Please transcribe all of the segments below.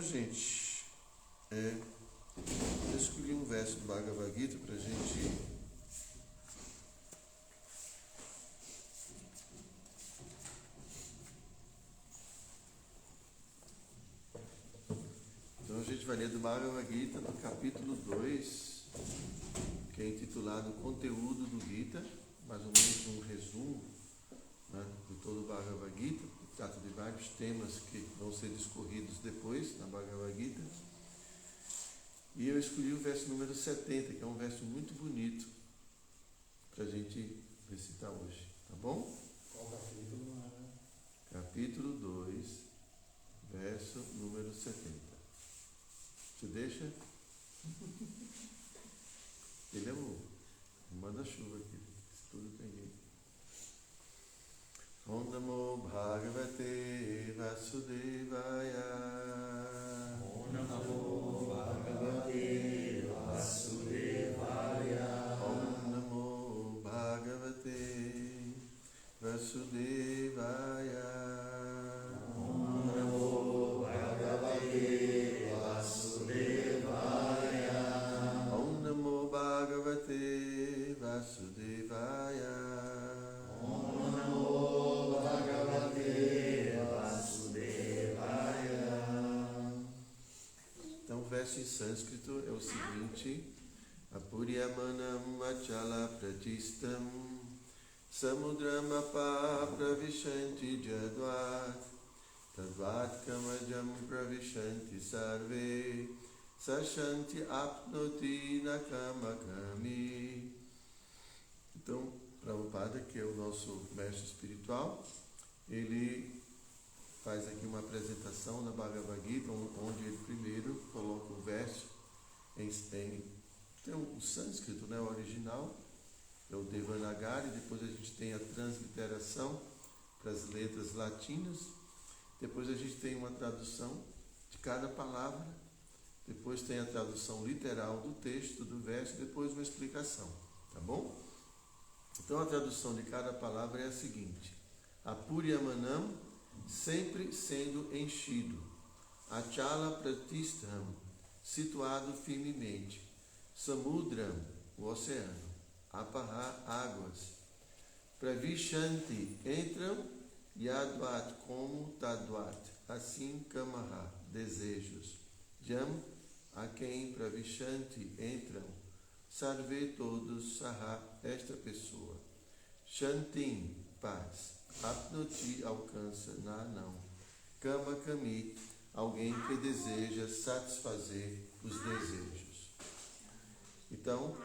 Então, gente, eu escolhi um verso do Bhagavad Gita para a gente vai ler do Bhagavad Gita no capítulo 2, que é intitulado Conteúdo do Gita, mais ou menos um resumo, né, de todo o Bhagavad Gita, que trata de vários temas que vão ser discorridos depois na Bhagavad Gita. E eu escolhi o verso número 70, que é um verso muito bonito para a gente recitar hoje, tá bom? Qual capítulo, Mara? Capítulo 2, verso número 70. Você deixa? Ele é o manda-chuva aqui, tudo tem jeito. Om Namo Bhagavate Vasudevaya. Om Namo Bhagavate Vasudevaya. Om Namo Bhagavate Vasudevaya. Om Namo Bhagavate Vasudevaya. Om Namo Bhagavate Vasudevaya. Om Namo Bhagavate Vasudevaya. Então, o verso em sânscrito é o seguinte: Apuryamanam achala pratistam samudram apa pravishanti jadvat tadvat kamajam pravishanti sarve sashanti apnoti nakamakami. Então, Prabhupada, que é o nosso mestre espiritual, ele faz aqui uma apresentação na Bhagavad Gita, onde ele primeiro coloca o verso tem o sânscrito, né, o original, é o Devanagari, depois a gente tem a transliteração para as letras latinas, depois a gente tem uma tradução de cada palavra, depois tem a tradução literal do texto, do verso, depois uma explicação, tá bom? Então a tradução de cada palavra é a seguinte: Apuryamanam, sempre sendo enchido, Achala pratistham, situado firmemente, Samudram, o oceano, Apaha, águas, Pravishanti, entram, Yadvat, como Tadvat, assim Kamaha, desejos, Jam, a quem Pravishanti entram, Sarve, todos, Saha, esta pessoa, Shantim, paz, Apnoti, alcança, na não, Kama Kami, alguém que deseja satisfazer os desejos. Então,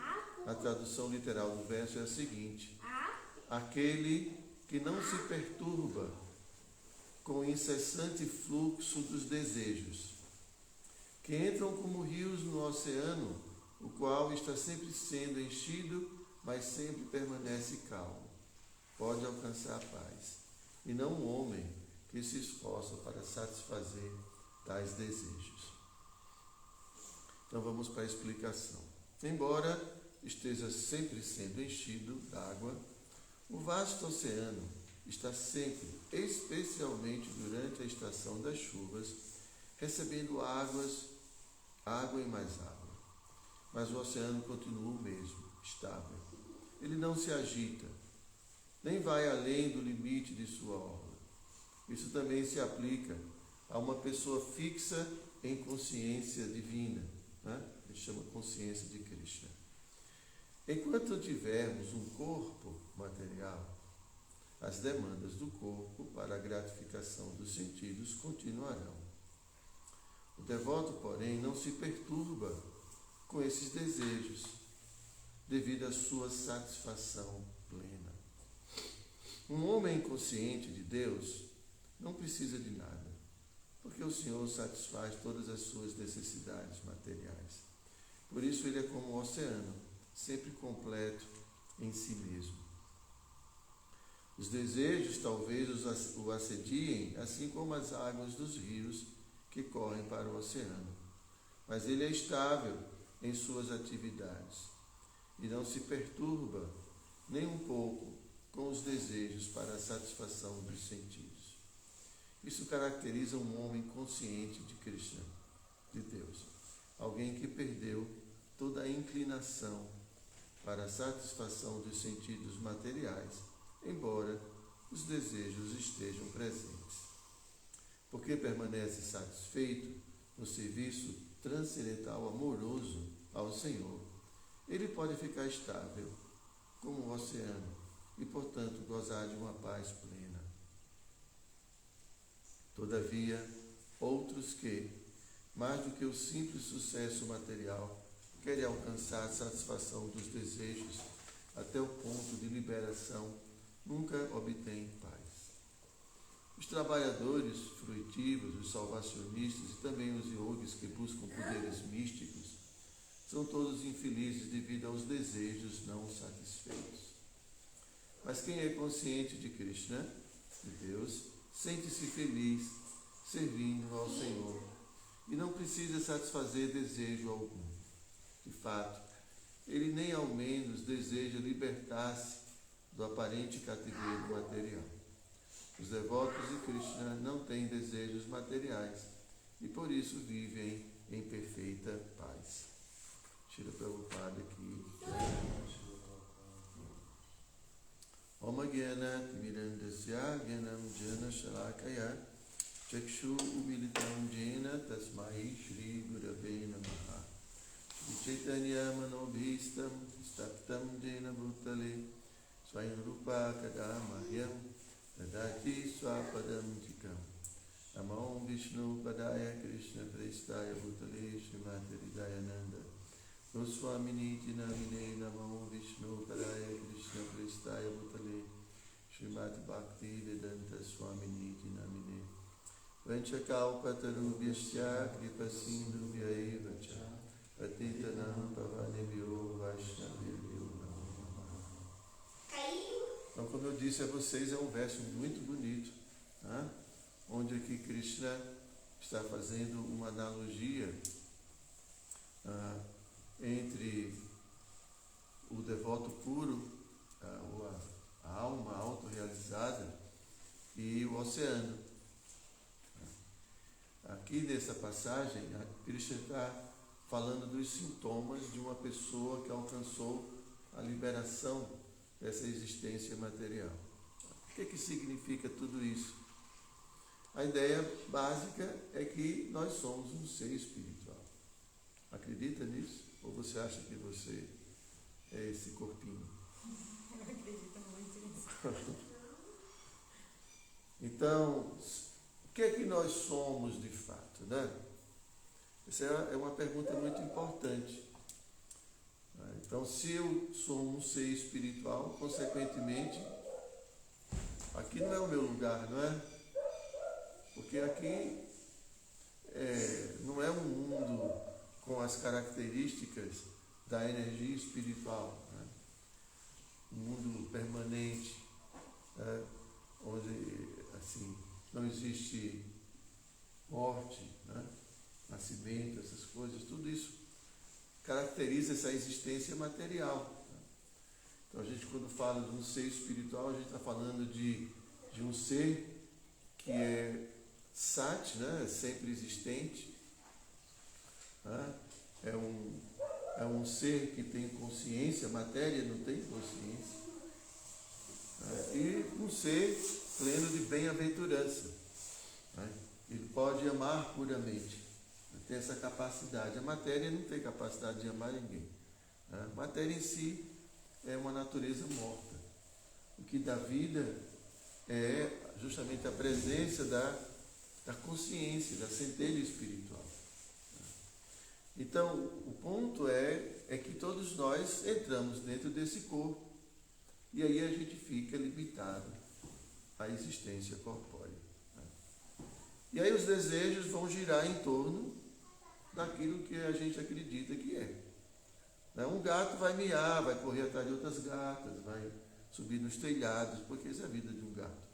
a tradução literal do verso é a seguinte: aquele que não se perturba com o incessante fluxo dos desejos, que entram como rios no oceano, o qual está sempre sendo enchido, mas sempre permanece calmo, pode alcançar a paz, e não um homem que se esforça para satisfazer tais desejos. Então vamos para a explicação. Embora esteja sempre sendo enchido d'água, o vasto oceano está sempre, especialmente durante a estação das chuvas, recebendo água e mais água. Mas o oceano continua o mesmo, estável. Ele não se agita, nem vai além do limite de sua orla. Isso também se aplica a uma pessoa fixa em consciência divina, né? Ele chama consciência de Krishna. Enquanto tivermos um corpo material, as demandas do corpo para a gratificação dos sentidos continuarão. O devoto, porém, não se perturba com esses desejos, devido à sua satisfação plena. Um homem consciente de Deus não precisa de nada, porque o Senhor satisfaz todas as suas necessidades materiais. Por isso ele é como o oceano, sempre completo em si mesmo. Os desejos talvez o assediem, assim como as águas dos rios que correm para o oceano. Mas ele é estável em suas atividades e não se perturba nem um pouco com os desejos para a satisfação dos sentidos. Isso caracteriza um homem consciente de Krishna, de Deus. Alguém que perdeu toda a inclinação para a satisfação dos sentidos materiais, embora os desejos estejam presentes. Porque permanece satisfeito no serviço transcendental amoroso ao Senhor, ele pode ficar estável como o oceano e, portanto, gozar de uma paz plena. Todavia, outros que, mais do que o simples sucesso material, querem alcançar a satisfação dos desejos até o ponto de liberação, nunca obtêm paz. Os trabalhadores fruitivos, os salvacionistas e também os yogis que buscam poderes místicos são todos infelizes devido aos desejos não satisfeitos. Mas quem é consciente de Krishna, de Deus, sente-se feliz servindo ao Senhor e não precisa satisfazer desejo algum. De fato, ele nem ao menos deseja libertar-se do aparente cativeiro material. Os devotos de Krishna não têm desejos materiais e por isso vivem em perfeita paz. Shila Prabhupada aqui. Om Gyana Timirandasya Gyanam Jana Shalakaya Chakshu Umilitam Jena Tasmai Shri Gurave Namaha Shri Chaitanya Manobhistam Staptam Jena Bhutale Swayam Rupa Kadamahyam Tadati Swapadam Jikam Namo Vishnu Padaya Krishna Prestaya Bhutale Srimati Hridayananda Goswaminiti Namine Namo Vishnu Padaya Krishna Prestaya Bhutale Srimati Bhakti Vedanta Swaminiti Namine Vanchakalpatarubhyasya Kripasindhubhya eva cha Patitanam Pavanebhyo Vaishnavebhyo Namo Namaha. Então, como eu disse a vocês, é um verso muito bonito, né? Onde aqui Krishna está fazendo uma analogia entre o devoto puro, a alma autorrealizada, e o oceano. Aqui nessa passagem, Krishna está falando dos sintomas de uma pessoa que alcançou a liberação dessa existência material. O que significa tudo isso? A ideia básica é que nós somos um ser espiritual. Acredita nisso? Ou você acha que você é esse corpinho? Eu acredito muito nisso. Então, o que é que nós somos de fato, né? Essa é uma pergunta muito importante. Então, se eu sou um ser espiritual, consequentemente, aqui não é o meu lugar, não é? Porque aqui não é um mundo com as características da energia espiritual, né? Um mundo permanente, né? Onde assim, não existe morte, né? Nascimento, essas coisas, tudo isso caracteriza essa existência material. Então a gente, quando fala de um ser espiritual, a gente está falando de um ser que é sat, né? Sempre existente, né? É um ser que tem consciência, a matéria não tem consciência, né? E um ser pleno de bem-aventurança, né? Ele pode amar puramente, tem essa capacidade. A matéria não tem capacidade de amar ninguém, né? A matéria em si é uma natureza morta. O que dá vida é justamente a presença da consciência, da centelha espiritual. Então, o ponto é que todos nós entramos dentro desse corpo e aí a gente fica limitado à existência corpórea. E aí os desejos vão girar em torno daquilo que a gente acredita que é. Um gato vai miar, vai correr atrás de outras gatas, vai subir nos telhados, porque isso é a vida de um gato.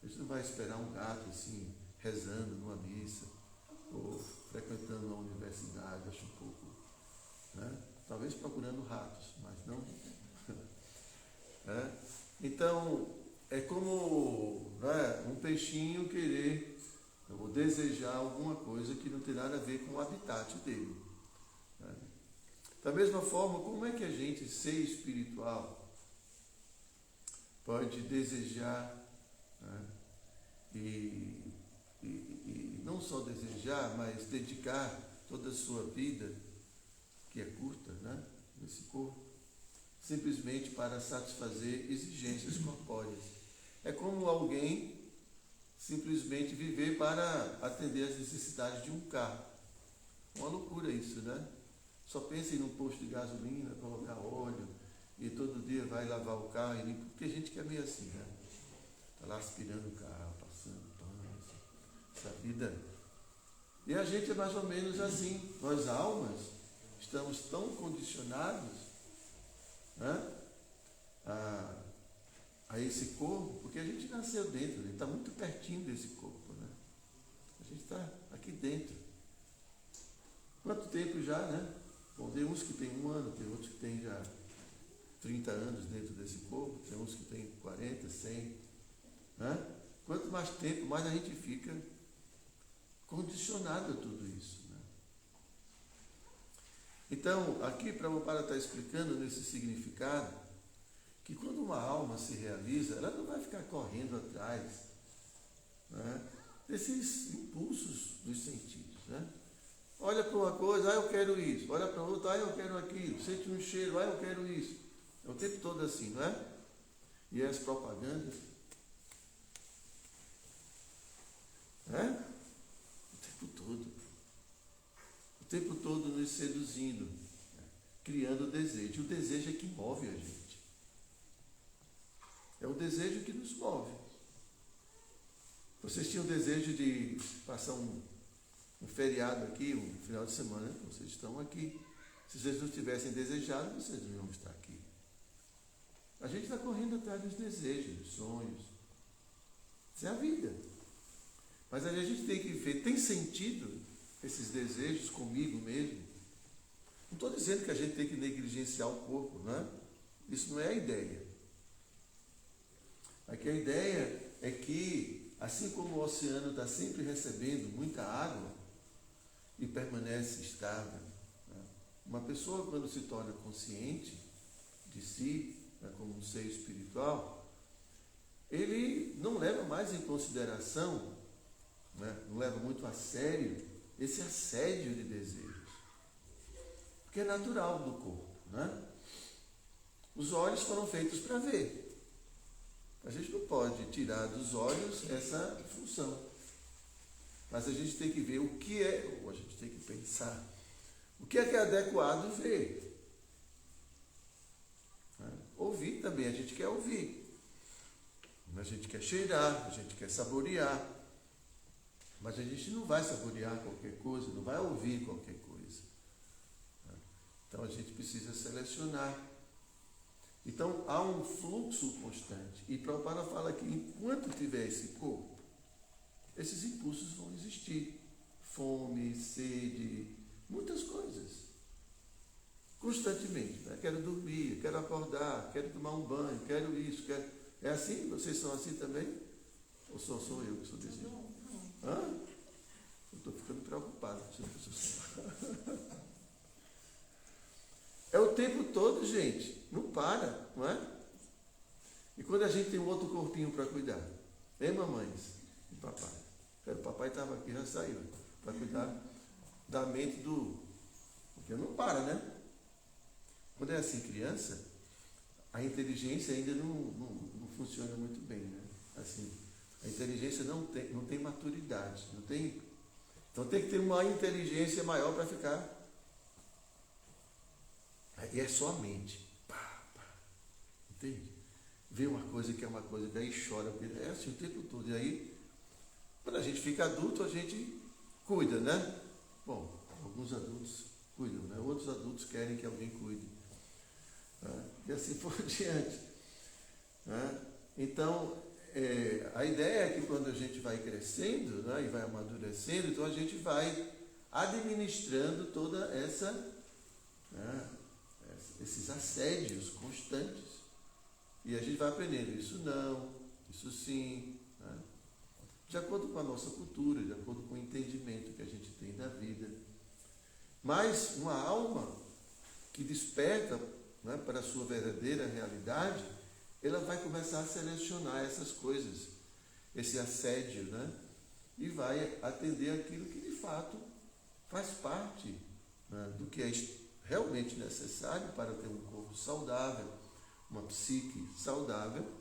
A gente não vai esperar um gato assim, rezando numa missa, ou frequentando uma universidade, acho um pouco, né? Talvez procurando ratos, mas não. Então, é como, né, um peixinho querer, eu vou desejar alguma coisa que não tem nada a ver com o habitat dele. Né? Da mesma forma, como é que a gente, ser espiritual, pode desejar, né? E não só desejar, mas dedicar toda a sua vida, que é curta, né? Nesse corpo, simplesmente para satisfazer exigências corpóreas. É como alguém simplesmente viver para atender às necessidades de um carro. Uma loucura isso, né? Só pensa em ir num posto de gasolina, colocar óleo, e todo dia vai lavar o carro, porque a gente quer meio assim, né? Está lá aspirando o carro, passando pano, essa vida. E a gente é mais ou menos assim. Nós almas estamos tão condicionados, né? A esse corpo, porque a gente nasceu dentro, a gente está muito pertinho desse corpo, né? A gente está aqui dentro. Quanto tempo já, né? Bom, tem uns que tem 1 ano, tem outros que tem já 30 anos dentro desse corpo, tem uns que tem 40, 100, né? Quanto mais tempo, mais a gente fica condicionado a tudo isso, né? Então, aqui Prabhupada está explicando nesse significado que quando uma alma se realiza, ela não vai ficar correndo atrás, né, desses impulsos dos sentidos, né? Olha para uma coisa, eu quero isso. Olha para outra, eu quero aquilo. Sente um cheiro, eu quero isso. É o tempo todo assim, não é? E as propagandas, né? O tempo todo. O tempo todo nos seduzindo, criando desejo. O desejo é que move a gente. É o desejo que nos move. Vocês tinham desejo de passar um feriado aqui, um final de semana, vocês estão aqui. Se vocês não tivessem desejado, vocês não iam estar aqui. A gente está correndo atrás dos desejos, dos sonhos. Isso é a vida. Mas a gente tem que ver, tem sentido esses desejos comigo mesmo? Não estou dizendo que a gente tem que negligenciar o corpo, né? Isso não é a ideia. Aqui a ideia é que, assim como o oceano está sempre recebendo muita água e permanece estável, né? Uma pessoa, quando se torna consciente de si, né, como um ser espiritual, ele não leva mais em consideração, né, não leva muito a sério esse assédio de desejos, porque é natural do corpo, né? Os olhos foram feitos para ver. A gente não pode tirar dos olhos essa função. Mas a gente tem que ver o que é, ou a gente tem que pensar, o que é adequado ver. Ouvir também, a gente quer ouvir. A gente quer cheirar, a gente quer saborear. Mas a gente não vai saborear qualquer coisa, não vai ouvir qualquer coisa. Então a gente precisa selecionar. Então há um fluxo constante. E Prabhupada fala que enquanto tiver esse corpo, esses impulsos vão existir. Fome, sede, muitas coisas. Constantemente. Né? Quero dormir, quero acordar, quero tomar um banho, quero isso, quero... É assim? Vocês são assim também? Ou só sou eu que sou desse jeito? Hã? Eu estou ficando preocupado. É o tempo todo, gente. Não para, não é? E quando a gente tem um outro corpinho para cuidar? Hein, mamães e papai? O papai estava aqui, já saiu. Para cuidar da mente do... Porque não para, né? Quando é assim, criança, a inteligência ainda não funciona muito bem, né? Assim, a inteligência não tem maturidade, não tem... Então tem que ter uma inteligência maior para ficar... E é só a mente. Pá, pá. Entende? Vê uma coisa que é uma coisa, daí chora. É assim o tempo todo. E aí, quando a gente fica adulto, a gente cuida, né? Bom, alguns adultos cuidam, né? Outros adultos querem que alguém cuide. Né? E assim por diante. Né? Então, a ideia é que quando a gente vai crescendo, né, e vai amadurecendo, então a gente vai administrando toda essa... Né, esses assédios constantes. E a gente vai aprendendo, isso não, isso sim. Né? de acordo com a nossa cultura, de acordo com o entendimento que a gente tem da vida. Mas uma alma que desperta, né, para a sua verdadeira realidade, ela vai começar a selecionar essas coisas, esse assédio, né, e vai atender aquilo que de fato faz parte, né, do que é realmente necessário para ter um corpo saudável, uma psique saudável,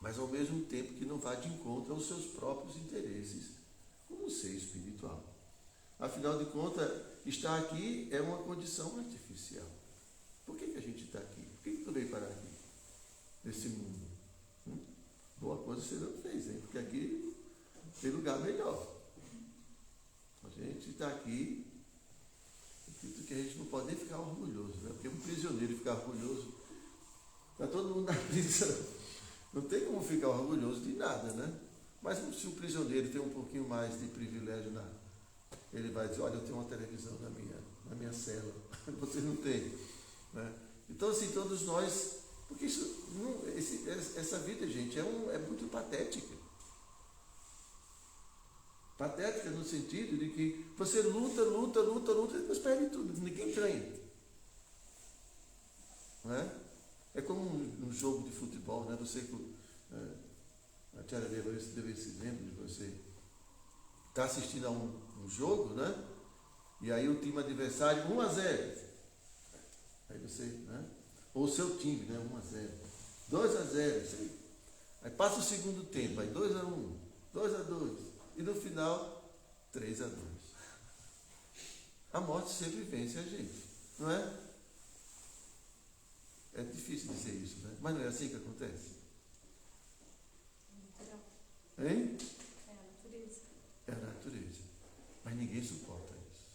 mas ao mesmo tempo que não vá de encontro aos seus próprios interesses como ser espiritual. Afinal de contas, estar aqui é uma condição artificial. Por que a gente está aqui? Por que tu veio parar aqui, nesse mundo? Boa coisa você não fez, hein? Porque aqui tem lugar melhor. A gente está aqui, que a gente não pode nem ficar orgulhoso, né? Porque um prisioneiro ficar orgulhoso, está todo mundo na prisão. Não tem como ficar orgulhoso de nada, né? Mas se o prisioneiro tem um pouquinho mais de privilégio, ele vai dizer, olha, eu tenho uma televisão na minha cela, você não tem, né? Então, assim, todos nós, porque essa vida, gente, é muito patética. Patética no sentido de que você luta, e depois perde tudo, ninguém ganha. Não é? É como um jogo de futebol, né? A Tiara deu esse exemplo de você estar assistindo a um jogo, né? E aí o time adversário 1-0. Aí você, né? Ou o seu time, né? 1-0. 2-0. Aí passa o segundo tempo, aí 2-1, 2-2. E no final, 3-2. A morte sempre vence a gente, não é? É difícil dizer isso, né? Mas não é assim que acontece? Hein? É a natureza. É a natureza. Mas ninguém suporta isso.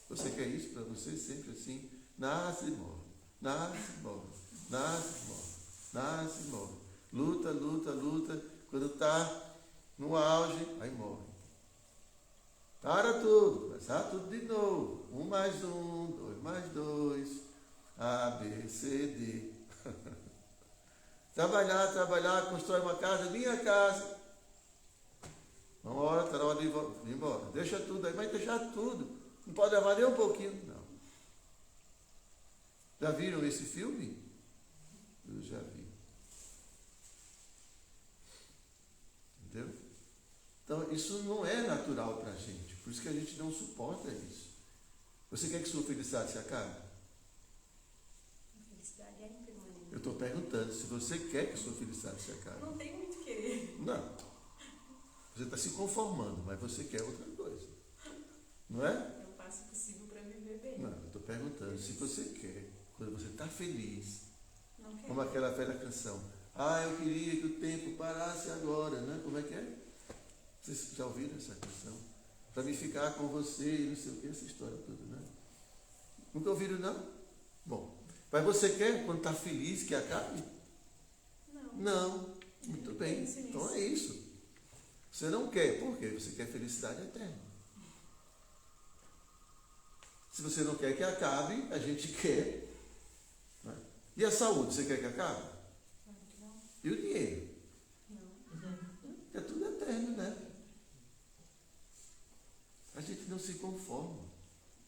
Você quer isso para você sempre assim? Nasce e morre. Nasce e morre. Nasce e morre. Nasce e morre. Luta. Quando está no auge, aí morre. Para tudo. Começar tudo de novo. 1 mais 1, 2 mais 2. A, B, C, D. Trabalhar, constrói uma casa, minha casa. Uma hora, está na hora de ir embora. Deixa tudo aí, vai deixar tudo. Não pode levar nem um pouquinho. Não. Já viram esse filme? Eu já vi. Entendeu? Então, isso não é natural para a gente. Por isso que a gente não suporta isso. Você quer que sua felicidade se acabe? Eu estou perguntando se você quer que sua felicidade se acabe. Não tem muito querer. Não. Você está se conformando, mas você quer outra coisa. Não é? Eu faço o possível para viver bem. Não, eu estou perguntando se você quer, quando você está feliz, Não quero. como aquela velha canção. Eu queria que o tempo parasse agora, né? Como é que é? Vocês já ouviram essa canção? Para me ficar com você e não sei o que, essa história toda, né? Nunca ouviram, não? Bom, mas você quer, quando está feliz, que acabe? Não. Muito bem. Então é isso. Você não quer. Por quê? Você quer felicidade eterna. Se você não quer que acabe, a gente quer. Né? E a saúde, você quer que acabe? Não. E o dinheiro? Não. É tudo eterno, né? A gente não se conforma.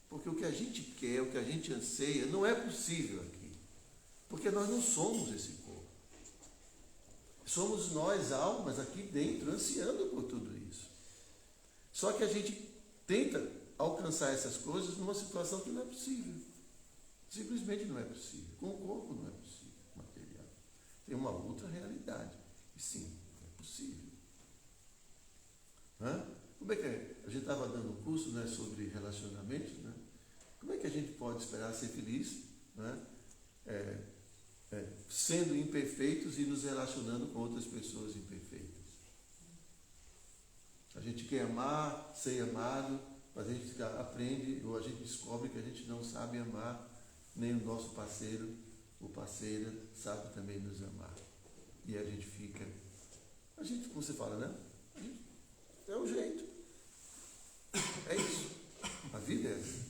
Porque o que a gente quer, o que a gente anseia, não é possível aqui. Porque nós não somos esse corpo. Somos nós, almas, aqui dentro, ansiando por tudo isso. Só que a gente tenta alcançar essas coisas numa situação que não é possível. Simplesmente não é possível. Com o corpo não é possível, material. Tem uma outra realidade. E sim, é possível. Como é que é? A gente estava dando um curso, né, sobre relacionamentos, né? Como é que a gente pode esperar ser feliz, né? Sendo imperfeitos e nos relacionando com outras pessoas imperfeitas? A gente quer amar, ser amado, mas a gente aprende ou a gente descobre que a gente não sabe amar nem o nosso parceiro ou parceira sabe também nos amar. E a gente fica... como você fala, né? É o jeito. É isso. A vida é assim.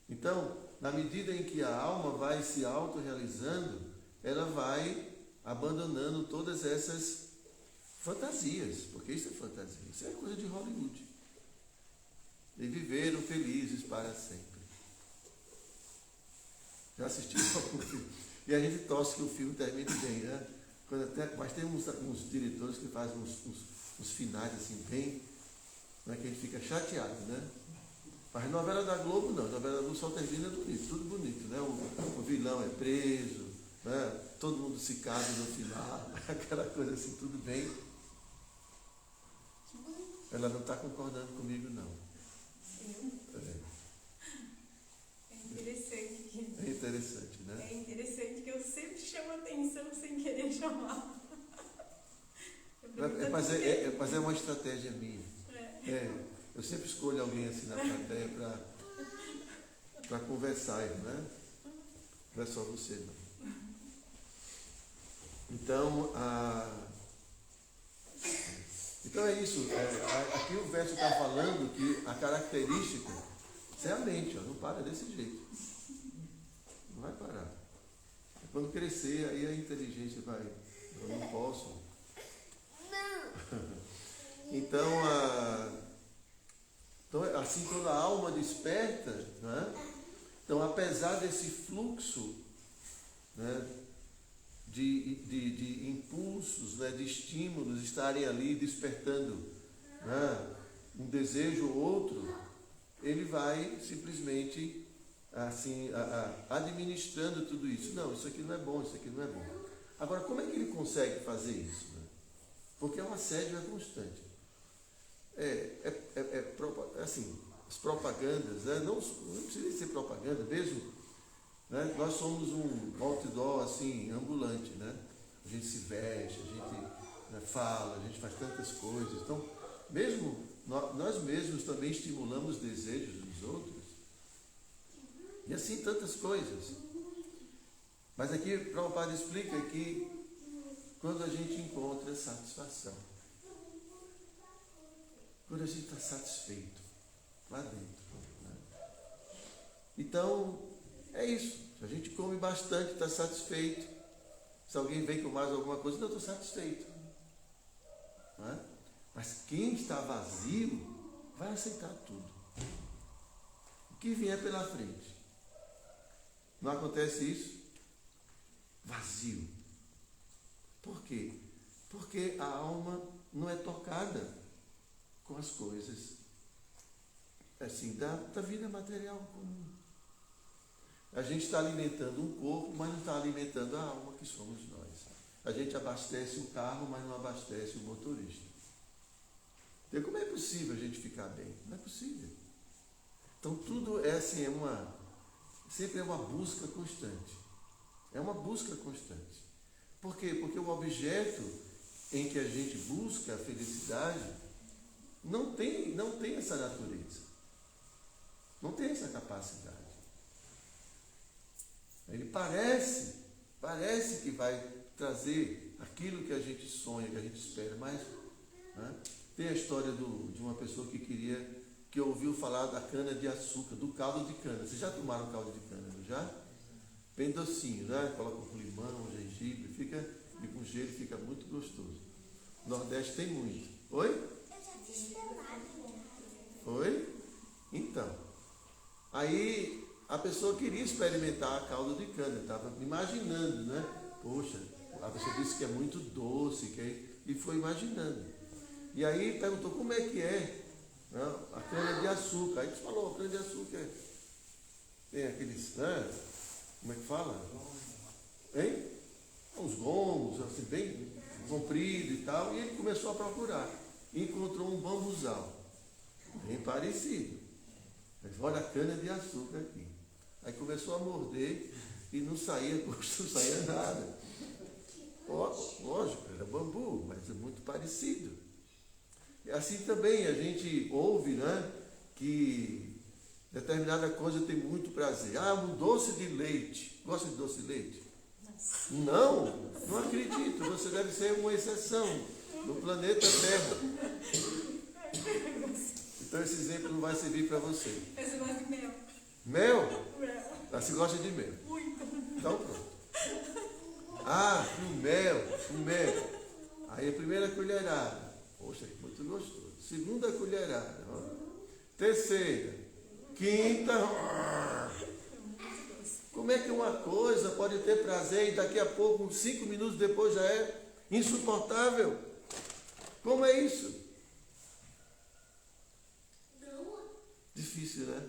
Então, na medida em que a alma vai se autorrealizando, ela vai abandonando todas essas fantasias, porque isso é fantasia, isso é coisa de Hollywood. E viveram felizes para sempre. Já assistiu algum filme? E a gente torce que o filme termine bem, né? Mas tem uns diretores que fazem uns finais assim, bem, né, que a gente fica chateado, né? Mas novela da Globo não, novela da Globo só termina bonito, tudo bonito, né? O vilão é preso, né? Todo mundo se casa no final, aquela coisa assim, tudo bem. Ela não está concordando comigo, não. É interessante que... É interessante, né? É interessante que eu sempre chamo atenção sem querer chamar. Mas é uma estratégia minha. Eu sempre escolho alguém assim na plateia para conversar, né? Não é só você, não. Então é isso. Aqui o verso está falando que a característica é a mente, ó, não para desse jeito. Não vai parar. Quando crescer, aí a inteligência vai. Eu não posso. Então, assim, quando a alma desperta, né? Então, apesar desse fluxo, né, de impulsos, né, de estímulos estarem ali despertando, né, um desejo ou outro, ele vai simplesmente assim, administrando tudo isso. Não, isso aqui não é bom, isso aqui não é bom. Agora, como é que ele consegue fazer isso? Né? Porque o assédio é constante. Assim, as propagandas, né? Não precisa ser propaganda, mesmo, né? Nós somos um outdoor assim, ambulante, né? A gente se veste, a gente, né, fala, a gente faz tantas coisas. Então, mesmo nós mesmos também estimulamos desejos dos outros. E assim tantas coisas. Mas aqui Prabhupada explica que quando a gente encontra satisfação, quando a gente está satisfeito lá dentro, né? Então, é isso. Se a gente come bastante, está satisfeito. Se alguém vem com mais alguma coisa, não, estou satisfeito. Não é? Mas quem está vazio vai aceitar tudo. O que vier pela frente. Não acontece isso? Vazio. Por quê? Porque a alma não é tocada com as coisas assim, da vida material comum. A gente está alimentando um corpo, mas não está alimentando a alma, que somos nós. A gente abastece o carro, mas não abastece o motorista. Então, como é possível a gente ficar bem? Não é possível. Então, tudo é assim, sempre é uma busca constante. É uma busca constante. Por quê? Porque o objeto em que a gente busca a felicidade não tem essa natureza. Não tem essa capacidade. Ele parece que vai trazer aquilo que a gente sonha, que a gente espera, mas, né? Tem a história de uma pessoa que ouviu falar da cana de açúcar, do caldo de cana. Vocês já tomaram caldo de cana, não já? Bem docinho, né? Coloca com limão, gengibre, e com gelo fica muito gostoso. O Nordeste tem muito. Oi? Eu já fiz pelado. Oi? Então, aí a pessoa queria experimentar a caldo de cana, estava imaginando, né? Poxa, a pessoa disse que é muito doce, e foi imaginando. E aí perguntou como é que é, né, a cana de açúcar. Aí você falou, a cana de açúcar tem aqueles, né? Como é que fala? Hein? Uns gomos, assim, bem comprido e tal. E ele começou a procurar. E encontrou um bambuzal, bem parecido. Mas olha a cana de açúcar aqui. Aí começou a morder e não saía gosto, não saía nada. Lógico, era bambu, mas é muito parecido. E assim também a gente ouve, né, que determinada coisa tem muito prazer. Um doce de leite. Gosta de doce de leite? Não acredito. Você deve ser uma exceção no planeta Terra. Então esse exemplo não vai servir para você. Esse gosta de mel. Mel? Mel. Você gosta de mel? Muito. Então pronto. O mel. Aí a primeira colherada, poxa, muito gostoso. Segunda colherada, terceira, quinta. Como é que uma coisa pode ter prazer e daqui a pouco, 5 minutos depois, já é insuportável? Como é isso? Difícil, né?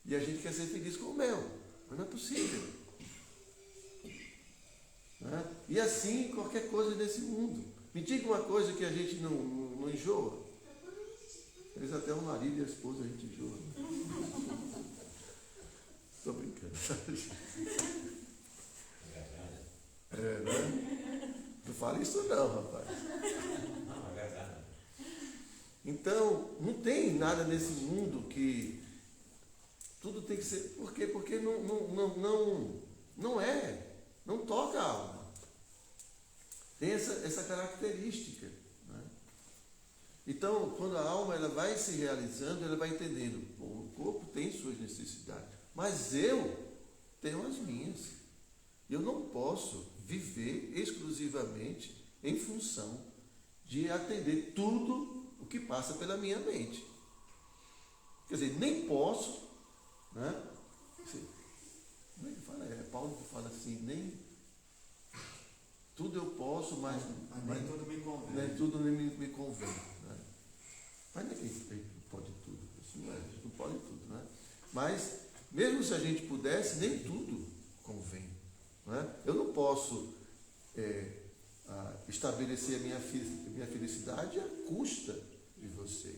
E a gente quer ser feliz com o mel, mas não é possível. Né? E assim, qualquer coisa nesse mundo. Me diga uma coisa que a gente não enjoa. Eles até o marido e a esposa a gente enjoa. Estou brincando. Né? Não fala isso não, rapaz. Não, é verdade. Então, não tem nada nesse mundo que tudo tem que ser. Por quê? Porque não é. Não toca a alma. Tem essa característica. Né? Então, quando a alma ela vai se realizando, ela vai entendendo. O corpo tem suas necessidades, mas eu tenho as minhas. Eu não posso viver exclusivamente em função de atender tudo o que passa pela minha mente. Quer dizer, nem posso, né? Como é que fala? É Paulo que fala assim, nem tudo eu posso, mas nem tudo me convém. Nem tudo me convém. Né? Mas ninguém pode tudo. Isso não é, a gente não pode tudo. Né? Mas, mesmo se a gente pudesse, nem tudo convém. Né? Eu não posso estabelecer a minha felicidade à custa de você.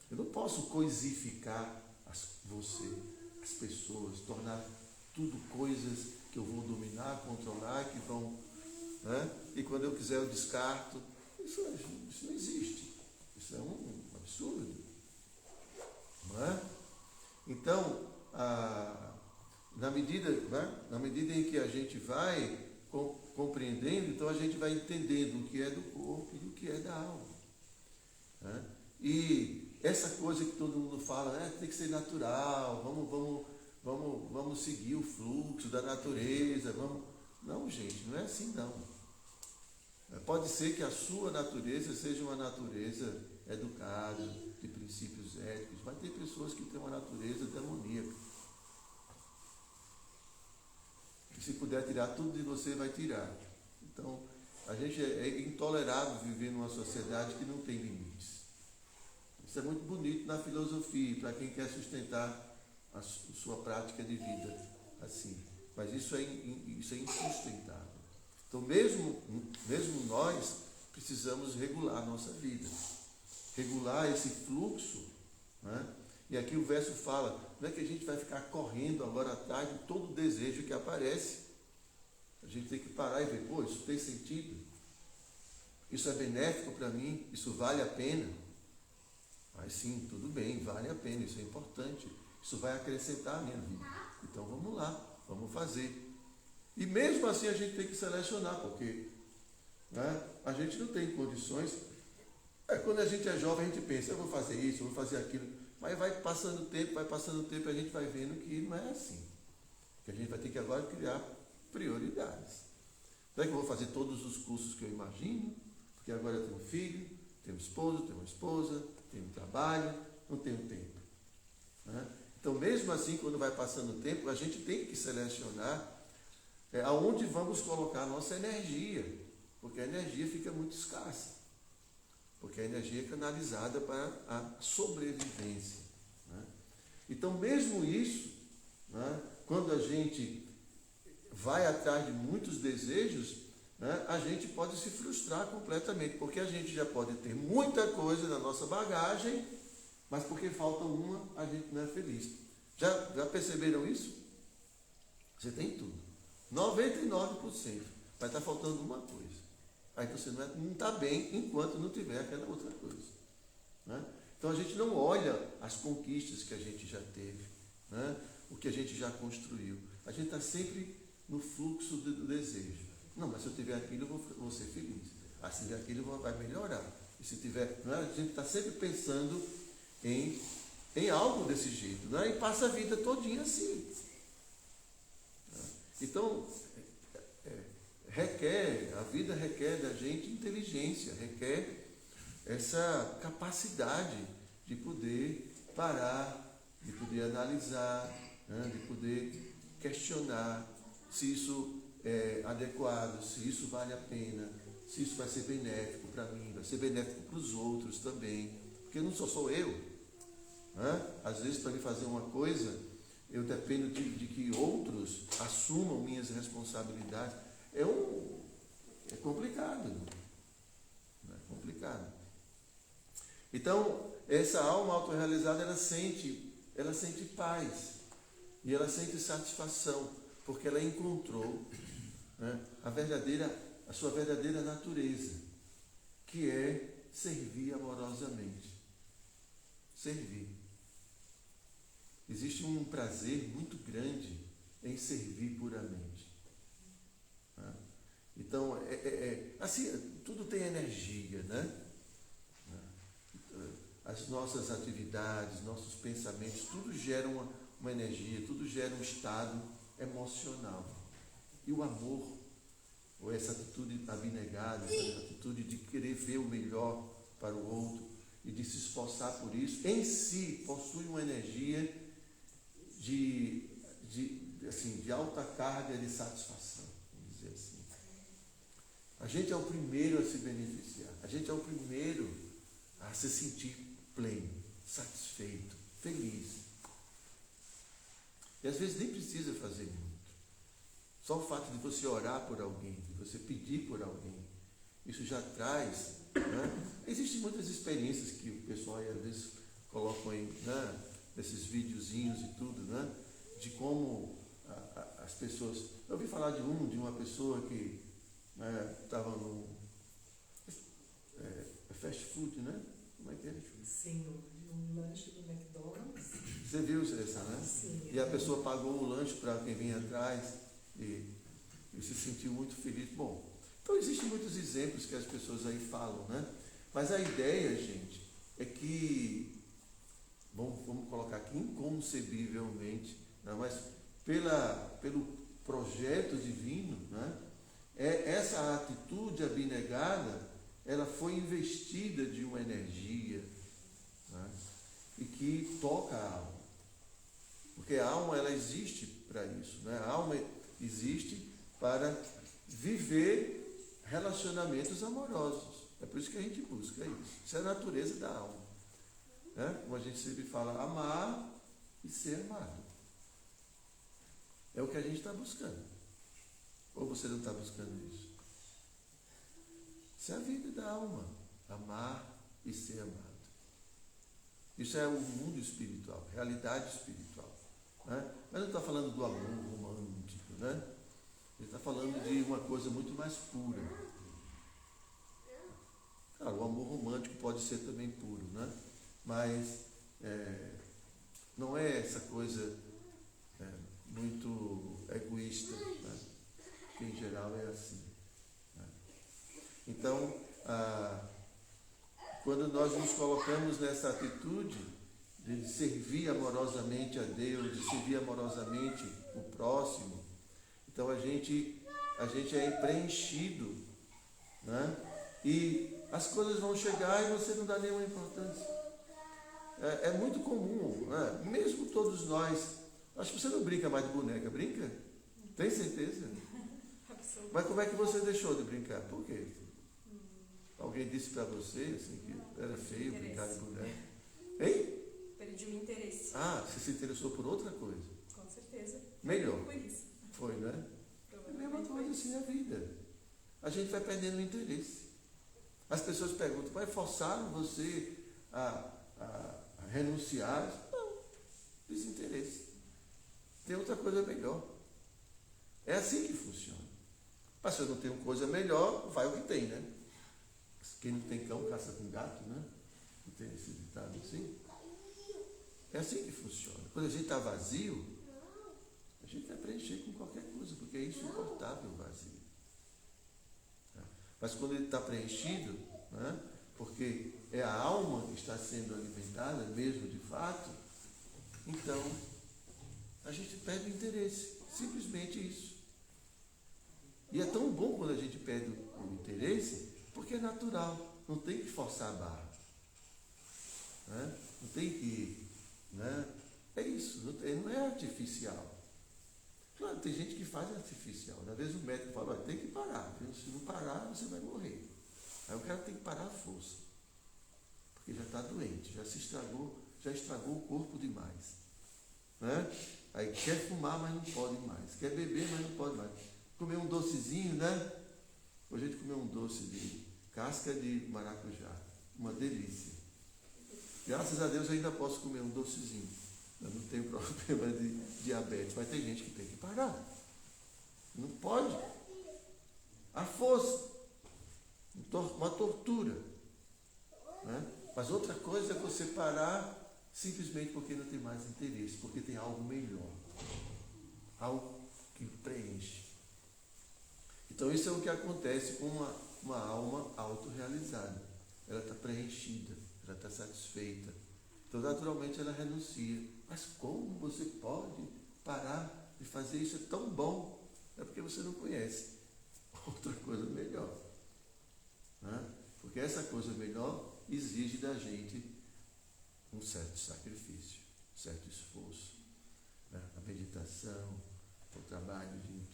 Eu não posso coisificar você, as pessoas, tornar tudo coisas que eu vou dominar, controlar, que vão... Né? E quando eu quiser eu descarto. Isso não existe. Isso é um absurdo. Não é? Então, na medida em que a gente vai compreendendo, então a gente vai entendendo o que é do corpo e o que é da alma. Né? E essa coisa que todo mundo fala, tem que ser natural, vamos seguir o fluxo da natureza, Não, gente, não é assim não. Pode ser que a sua natureza seja uma natureza educada, de princípios éticos, mas tem pessoas que têm uma natureza demoníaca. E se puder tirar tudo de você, vai tirar. Então, a gente é intolerável viver numa sociedade que não tem limites. Isso é muito bonito na filosofia, para quem quer sustentar a sua prática de vida assim. Mas isso é insustentável. Então, mesmo nós precisamos regular a nossa vida. Regular esse fluxo. Né? E aqui o verso fala, não é que a gente vai ficar correndo agora atrás de todo desejo que aparece. A gente tem que parar e ver, isso tem sentido? Isso é benéfico para mim? Isso vale a pena? Mas sim, tudo bem, vale a pena, isso é importante. Isso vai acrescentar a minha vida. Então vamos lá, vamos fazer. E mesmo assim a gente tem que selecionar, porque a gente não tem condições. Quando a gente é jovem, a gente pensa, eu vou fazer isso, eu vou fazer aquilo. Mas vai passando o tempo, a gente vai vendo que não é assim. Que a gente vai ter que agora criar prioridades. Não é que eu vou fazer todos os cursos que eu imagino, porque agora eu tenho um filho, tenho um esposo, tenho uma esposa, tenho um trabalho, não tenho tempo. Né? Então, mesmo assim, quando vai passando o tempo, a gente tem que selecionar aonde vamos colocar a nossa energia, porque a energia fica muito escassa, porque a energia é canalizada para a sobrevivência. Né? Então, mesmo isso, né, quando a gente vai atrás de muitos desejos, né, a gente pode se frustrar completamente, porque a gente já pode ter muita coisa na nossa bagagem, mas porque falta uma, a gente não é feliz. Já perceberam isso? Você tem tudo. 99%. Vai estar faltando uma coisa. Aí você não está bem enquanto não tiver aquela outra coisa. Né? Então a gente não olha as conquistas que a gente já teve, né? O que a gente já construiu. A gente está sempre no fluxo do desejo. Não, mas se eu tiver aquilo, eu vou ser feliz. Se tiver aquilo, vai melhorar. E se tiver, né? A gente está sempre pensando em algo desse jeito, né? E passa a vida todinha assim. Então, a vida requer da gente inteligência, requer essa capacidade de poder parar, de poder analisar, né, de poder questionar se isso é adequado, se isso vale a pena, se isso vai ser benéfico para mim, vai ser benéfico para os outros também, porque não sou eu. Né? Às vezes, para me fazer uma coisa, eu dependo de que outros assumam minhas responsabilidades. É complicado. É complicado. Então, essa alma autorrealizada, ela sente paz. E ela sente satisfação, porque ela encontrou, né, a sua verdadeira natureza, que é servir amorosamente. Servir. Existe um prazer muito grande em servir puramente. Né? Então, assim, tudo tem energia, né? As nossas atividades, nossos pensamentos, tudo gera uma energia, tudo gera um estado emocional. E o amor, ou essa atitude abnegada, essa atitude de querer ver o melhor para o outro e de se esforçar por isso, em si possui uma energia de alta carga de satisfação, vamos dizer assim. A gente é o primeiro a se beneficiar, a gente é o primeiro a se sentir pleno, satisfeito, feliz. E às vezes nem precisa fazer muito. Só o fato de você orar por alguém, de você pedir por alguém, isso já traz, né? Existem muitas experiências que o pessoal às vezes colocam aí, né, nesses videozinhos e tudo, né, de como as pessoas... Eu ouvi falar de uma pessoa que estava no fast food, né? Como é que é? Sim, um lanche do McDonald's. Você viu essa, né? Sim. E a pessoa pagou o lanche para quem vinha atrás e se sentiu muito feliz. Bom, então existem muitos exemplos que as pessoas aí falam, né? Mas a ideia, gente, é que, vamos colocar aqui, inconcebivelmente, né? Mas pelo projeto divino, né? Essa atitude abnegada, ela foi investida de uma energia, né, e que toca a alma. Porque a alma, ela existe para isso. Né? A alma existe para viver relacionamentos amorosos. É por isso que a gente busca isso. Isso é a natureza da alma. Né? Como a gente sempre fala, amar e ser amado. É o que a gente está buscando. Ou você não está buscando isso? Isso é a vida da alma, amar e ser amado. Isso é o mundo espiritual, realidade espiritual. Né? Mas não está falando do amor romântico, né? Ele está falando de uma coisa muito mais pura. Claro, o amor romântico pode ser também puro, né? Mas não é essa coisa muito egoísta, né? Que em geral é assim. Então, quando nós nos colocamos nessa atitude de servir amorosamente a Deus, de servir amorosamente o próximo, então a gente é preenchido, né? E as coisas vão chegar e você não dá nenhuma importância. É muito comum, né? Mesmo todos nós. Acho que você não brinca mais de boneca, brinca? Tem certeza? Mas como é que você deixou de brincar? Por quê? Alguém disse para você assim, que era feio brincar de boneca? Hein? Perdi o interesse. Você se interessou por outra coisa? Com certeza. Melhor. Por isso. Foi, né? É a mesma coisa assim na vida. A gente vai perdendo o interesse. As pessoas perguntam, mas forçaram você a renunciar? Não, desinteresse. Tem outra coisa melhor. É assim que funciona. Mas se eu não tenho coisa melhor, vai o que tem, né? Quem não tem cão, caça com gato, né? Não tem esse ditado assim? É assim que funciona. Quando a gente está vazio, a gente vai preencher com qualquer coisa, porque é insuportável o vazio. Mas quando ele está preenchido, né? Porque é a alma que está sendo alimentada, mesmo de fato, então a gente perde o interesse. Simplesmente isso. E é tão bom quando a gente perde o interesse, porque é natural, não tem que forçar a barra. Né? Não tem que... Né? É isso, não é artificial. Claro, tem gente que faz artificial. Às vezes o médico fala, olha, tem que parar, viu? Se não parar, você vai morrer. Aí o cara tem que parar à força. Porque já está doente, já estragou o corpo demais. Né? Aí quer fumar, mas não pode mais. Quer beber, mas não pode mais. Comer um docezinho, né? Hoje a gente comeu um doce de casca de maracujá. Uma delícia. Graças a Deus eu ainda posso comer um docezinho. Eu não tenho problema de diabetes. Mas tem gente que tem que parar. Não pode. À força. Uma tortura. Né? Mas outra coisa é você parar simplesmente porque não tem mais interesse, porque tem algo melhor, algo que preenche. Então isso é o que acontece com uma alma autorrealizada. Ela está preenchida, ela está satisfeita. Então naturalmente ela renuncia. Mas como você pode parar de fazer isso? É tão bom. É porque você não conhece outra coisa melhor. Né? Porque essa coisa melhor exige da gente um certo sacrifício, um certo esforço. Né? A meditação, o trabalho de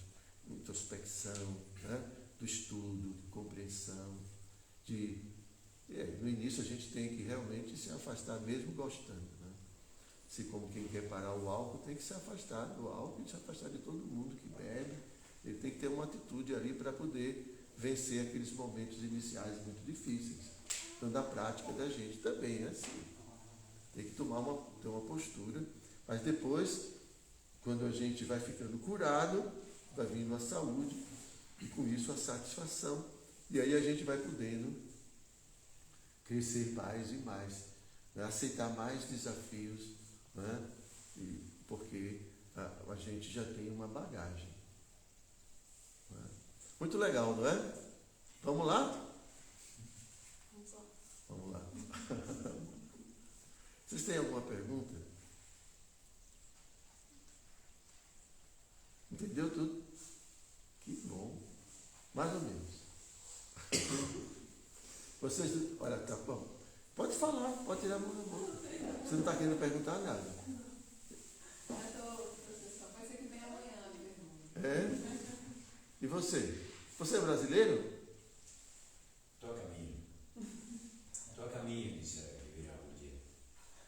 introspecção, né? Do estudo, de compreensão. No início a gente tem que realmente se afastar mesmo gostando. Né? Se como quem quer parar o álcool, tem que se afastar do álcool e se afastar de todo mundo que bebe. Ele tem que ter uma atitude ali para poder vencer aqueles momentos iniciais muito difíceis. Então, da prática da gente também é assim. Tem que ter uma postura, mas depois, quando a gente vai ficando curado, vai vindo a saúde e com isso a satisfação. E aí a gente vai podendo crescer mais e mais, né? Aceitar mais desafios, né? Porque a gente já tem uma bagagem. Né? Muito legal, não é? Vamos lá? Vamos lá. Vocês têm alguma pergunta? Entendeu tudo? Que bom. Mais ou menos. Vocês, olha, tá bom. Pode falar, pode tirar a mão da boca. Você não está querendo perguntar nada. Professor, pode ser que venha amanhã, É? E você? Você é brasileiro? Estou a caminho de virar um dia.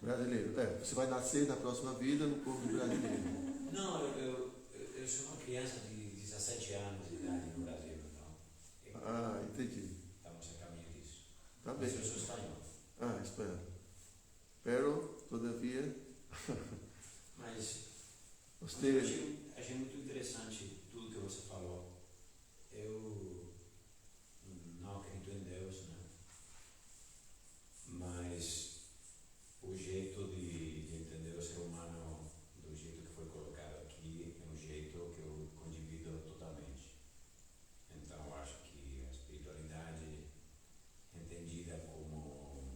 Brasileiro. Você vai nascer na próxima vida no corpo de brasileiro. Não, eu sou uma criança de 17 anos de idade no Brasil, então. Entendi. Estamos a caminho disso. Tá Mas bem. eu sou espanhol. Espanhol. Pero, todavia, Mas você... achei muito interessante tudo que você falou. Eu não acredito em Deus, né? Mas o jeito de entender o ser humano, do jeito que foi colocado aqui, é um jeito que eu condivido totalmente. Então, eu acho que a espiritualidade, entendida como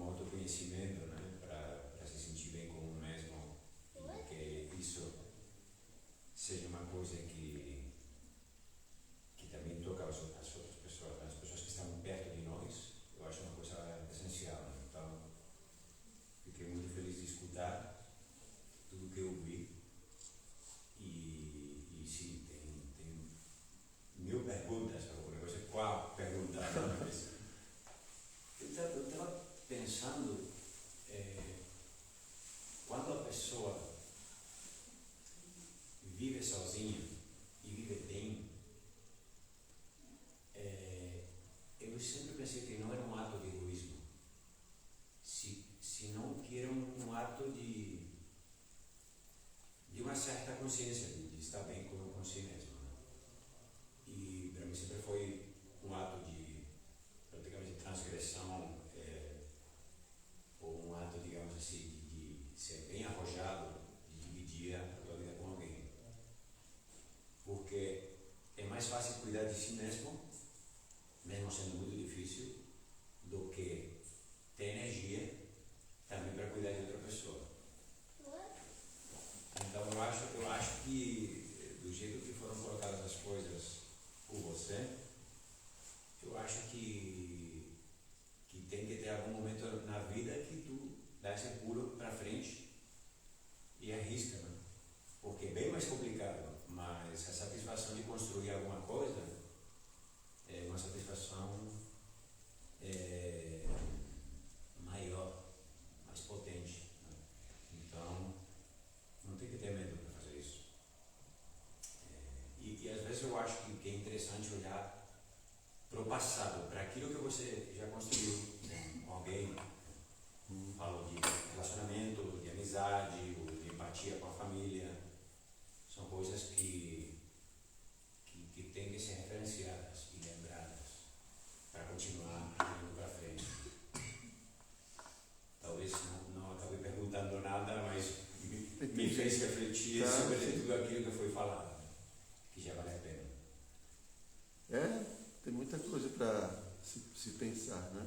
autoconhecimento, né? Para se sentir bem com o mesmo, e que isso seja uma coisa que também toca as outras pessoas, as pessoas que estão perto de nós, eu acho uma coisa essencial. Né? Então, fiquei muito feliz de escutar tudo que eu vi. E sim, tem mil perguntas, alguma coisa, qual pergunta? Eu estava pensando, quando a pessoa vive sozinha e vive bem, eu sempre pensei que não era um ato de egoísmo, senão que era um ato de uma certa consciência, de estar bem com si mesmo. Né? E para mim sempre foi um ato de, praticamente, transgressão, ou um ato, digamos assim, de ser bem arrojado, de dividir a tua vida com alguém. Porque é mais fácil cuidar de si mesmo sendo muito difícil, do que ter energia também para cuidar de outra pessoa. Então eu acho que do jeito que foram colocadas contando nada, mas me fez refletir sobre tudo aquilo que foi falado, que já vale a pena. Tem muita coisa para se pensar, né?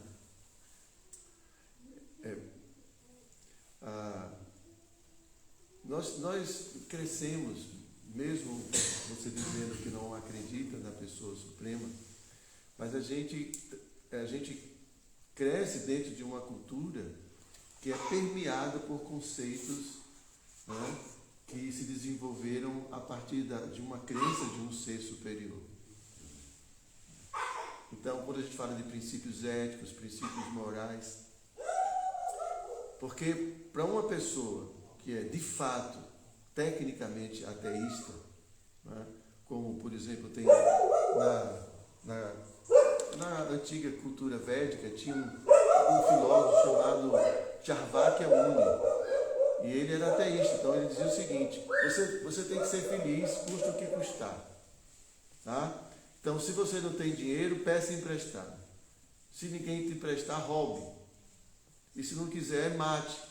Nós crescemos, mesmo você dizendo que não acredita na pessoa suprema, mas a gente cresce dentro de uma cultura que é permeada por conceitos, né, que se desenvolveram a partir de uma crença de um ser superior. Então, quando a gente fala de princípios éticos, princípios morais, porque para uma pessoa que é de fato tecnicamente ateísta, né, como por exemplo tem na antiga cultura védica, tinha um filósofo chamado Charvakya Muni, e ele era ateísta. Então ele dizia o seguinte: você tem que ser feliz, custa o que custar, tá? Então, se você não tem dinheiro, peça emprestado. Se ninguém te emprestar, roube. E se não quiser, mate.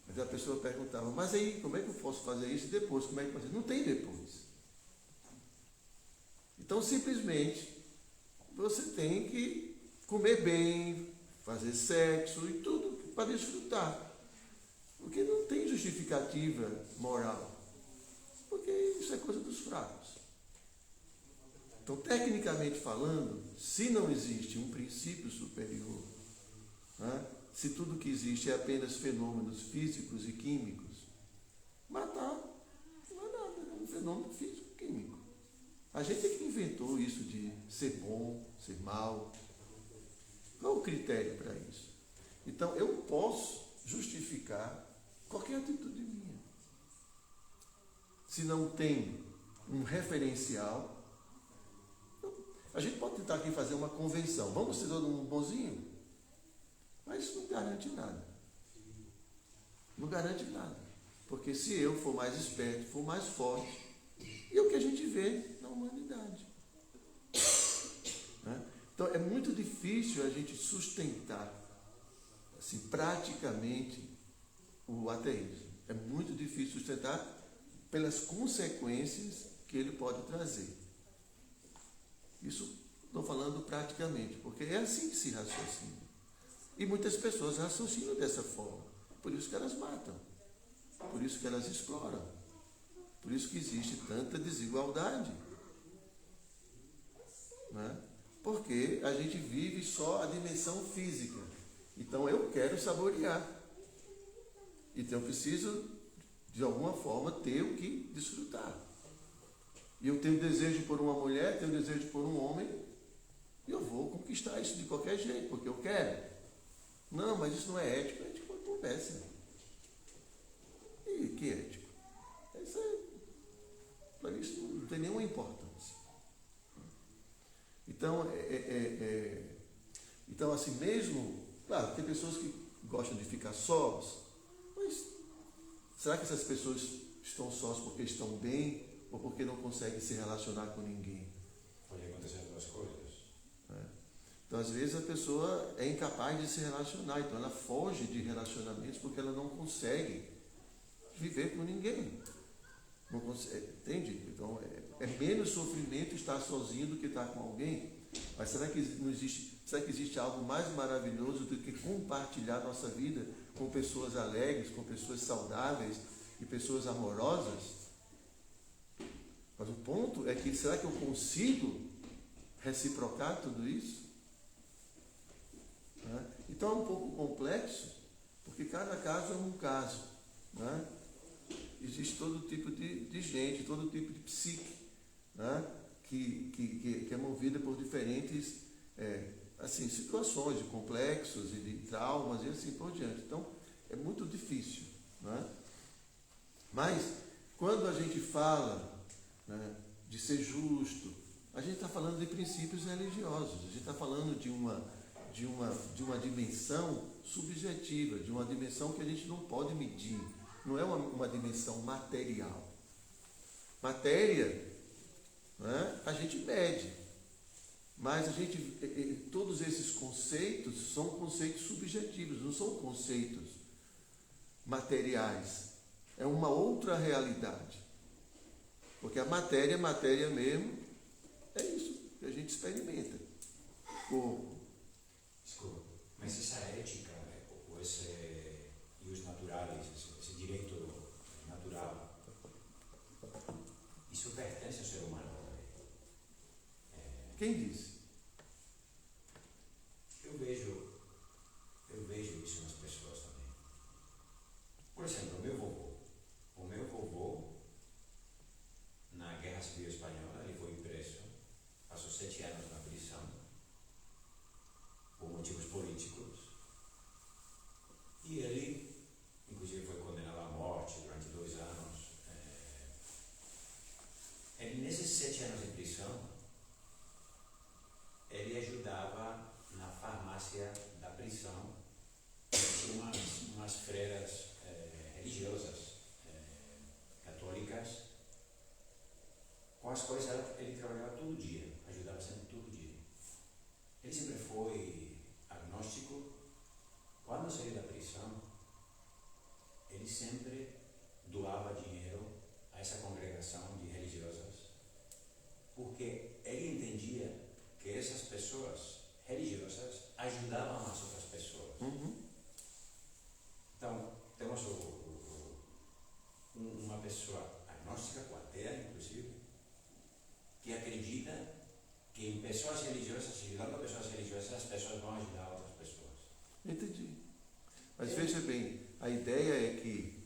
Mas a pessoa perguntava: mas aí, como é que eu posso fazer isso? Depois, como é que eu faço? Não tem depois. Então, simplesmente, você tem que comer bem, fazer sexo e tudo para desfrutar. Porque não tem justificativa moral. Porque isso é coisa dos fracos. Então, tecnicamente falando, se não existe um princípio superior, né, se tudo que existe é apenas fenômenos físicos e químicos, matar não é nada, é um fenômeno físico-químico. A gente é que inventou isso de ser bom, ser mal. Qual é o critério para isso? Então, eu posso justificar qualquer atitude minha. Se não tem um referencial, a gente pode tentar aqui fazer uma convenção. Vamos ser todo mundo bonzinho? Mas isso não garante nada. Não garante nada. Porque se eu for mais esperto, for mais forte, é o que a gente vê na humanidade. Né? Então é muito difícil a gente sustentar assim, praticamente o ateísmo. É muito difícil sustentar pelas consequências que ele pode trazer. Isso estou falando praticamente, porque é assim que se raciocina. E muitas pessoas raciocinam dessa forma. Por isso que elas matam. Por isso que elas exploram. Por isso que existe tanta desigualdade. Né? Porque a gente vive só a dimensão física. Então eu quero saborear. Então eu preciso, de alguma forma, ter o que desfrutar. E eu tenho desejo por uma mulher, tenho desejo por um homem, e eu vou conquistar isso de qualquer jeito, porque eu quero. Não, mas isso não é ético. Ético é conversa. E que ético? Isso para isso não tem nenhuma importância. Então, então, assim mesmo, claro, tem pessoas que gostam de ficar sós, mas será que essas pessoas estão sós porque estão bem ou porque não conseguem se relacionar com ninguém? Pode acontecer as duas coisas. Então, às vezes, a pessoa é incapaz de se relacionar, então ela foge de relacionamentos porque ela não consegue viver com ninguém. Não consegue, entende? Então, é menos sofrimento estar sozinho do que estar com alguém. Mas será que não existe, será que existe algo mais maravilhoso do que compartilhar nossa vida com pessoas alegres, com pessoas saudáveis e pessoas amorosas? Mas o ponto é que, será que eu consigo reciprocar tudo isso? Né? Então é um pouco complexo, porque cada caso é um caso. Né? Existe todo tipo de gente, todo tipo de psique, né? que é movida por diferentes assim, situações de complexos e de traumas e assim por diante. Então é muito difícil. Né? Mas quando a gente fala, né, de ser justo, a gente está falando de princípios religiosos, a gente está falando de uma dimensão subjetiva, de uma dimensão que a gente não pode medir, não é uma dimensão material. Matéria, né, a gente mede, mas todos esses conceitos são conceitos subjetivos, não são conceitos materiais. É uma outra realidade. Porque a matéria mesmo, é isso que a gente experimenta. Corpo. Desculpa, mas essa ética, ou e os naturais, esse direito natural, isso pertence ao ser humano também. Quem disse? Eu vejo isso nas pessoas também. Por exemplo, o meu vovô, na Guerra Civil Espanhola, ele foi preso, passou 7 anos na prisão, por motivos políticos, e ele, inclusive, foi condenado à morte durante 2 anos. Ele, nesses 7 anos de prisão, ele ajudava na farmácia da prisão, tinha umas freiras religiosas católicas, com as quais ele trabalhava todo dia, ajudava sempre todo dia. Ele sempre foi agnóstico. Quando saiu da prisão, ele sempre doava dinheiro a essa congregação de religiosas, porque ele entendia que essas pessoas religiosas ajudavam as outras pessoas. Então, temos uma pessoa agnóstica, ou ateia, inclusive, que acredita que em pessoas religiosas, ajudando pessoas religiosas, as pessoas vão ajudar outras pessoas. Entendi. Mas veja bem, a ideia é que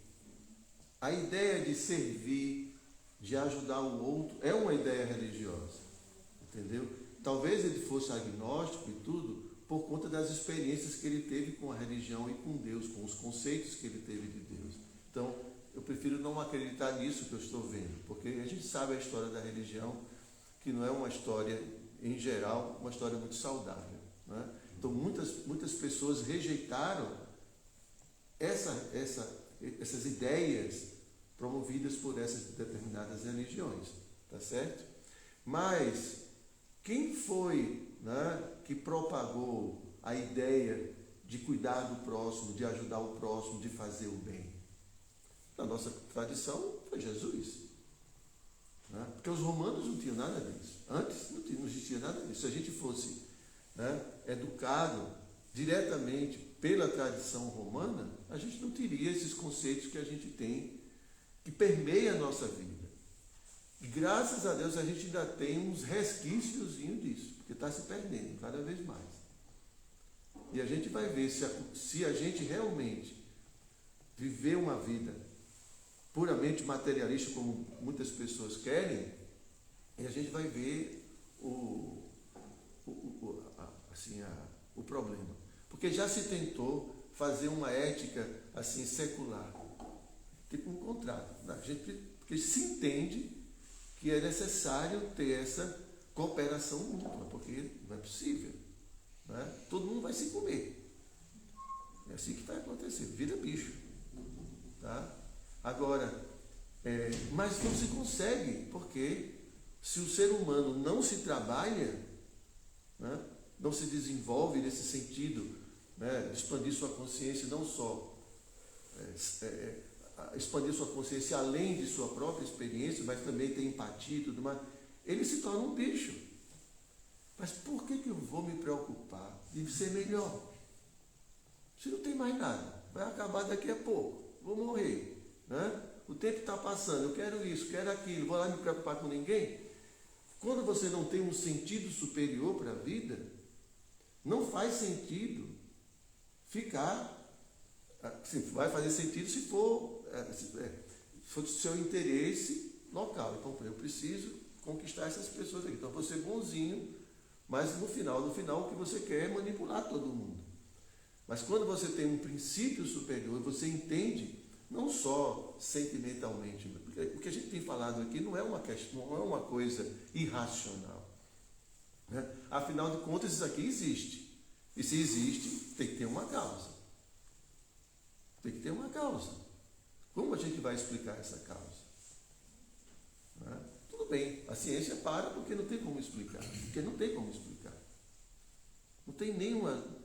a ideia de servir, de ajudar o outro, é uma ideia religiosa. Entendeu? Talvez ele fosse agnóstico e tudo por conta das experiências que ele teve com a religião e com Deus, com os conceitos que ele teve de Deus. Então, eu prefiro não acreditar nisso que eu estou vendo, porque a gente sabe a história da religião, que não é uma história, em geral, uma história muito saudável. Né? Então, muitas pessoas rejeitaram essas ideias promovidas por essas determinadas religiões, tá certo? Mas quem foi, né, que propagou a ideia de cuidar do próximo, de ajudar o próximo, de fazer o bem? Na nossa tradição foi Jesus. Né? Porque os romanos não tinham nada disso. Antes não existia nada disso. Se a gente fosse, né, educado diretamente pela tradição romana, a gente não teria esses conceitos que a gente tem, que permeiam a nossa vida. E graças a Deus a gente ainda tem uns resquícios disso, porque está se perdendo cada vez mais. E a gente vai ver se a gente realmente viver uma vida puramente materialista, como muitas pessoas querem, e a gente vai ver o problema. Porque já se tentou fazer uma ética assim secular, tipo um contrato. Porque se entende que é necessário ter essa cooperação mútua, porque não é possível. Né? Todo mundo vai se comer. É assim que vai acontecer, vira bicho. Tá? Agora, mas não se consegue, porque se o ser humano não se trabalha, né, não se desenvolve nesse sentido, né, de expandir sua consciência, não só expandir sua consciência além de sua própria experiência, mas também ter empatia e tudo mais, ele se torna um bicho. Mas por que eu vou me preocupar de ser melhor? Se não tem mais nada, vai acabar daqui a pouco, vou morrer. Né? O tempo está passando, eu quero isso, quero aquilo, vou lá me preocupar com ninguém. Quando você não tem um sentido superior para a vida, não faz sentido ficar. Vai fazer sentido se for do seu interesse local. Então, eu preciso conquistar essas pessoas aqui. Então, eu vou ser bonzinho, mas no final, o que você quer é manipular todo mundo. Mas quando você tem um princípio superior, você entende, não só sentimentalmente, porque o que a gente tem falado aqui não é uma coisa irracional. Né? Afinal de contas, isso aqui existe. E se existe, tem que ter uma causa. Tem que ter uma causa. Como a gente vai explicar essa causa? Né? Tudo bem, a ciência para porque não tem como explicar. Porque não tem como explicar. Não tem nenhuma...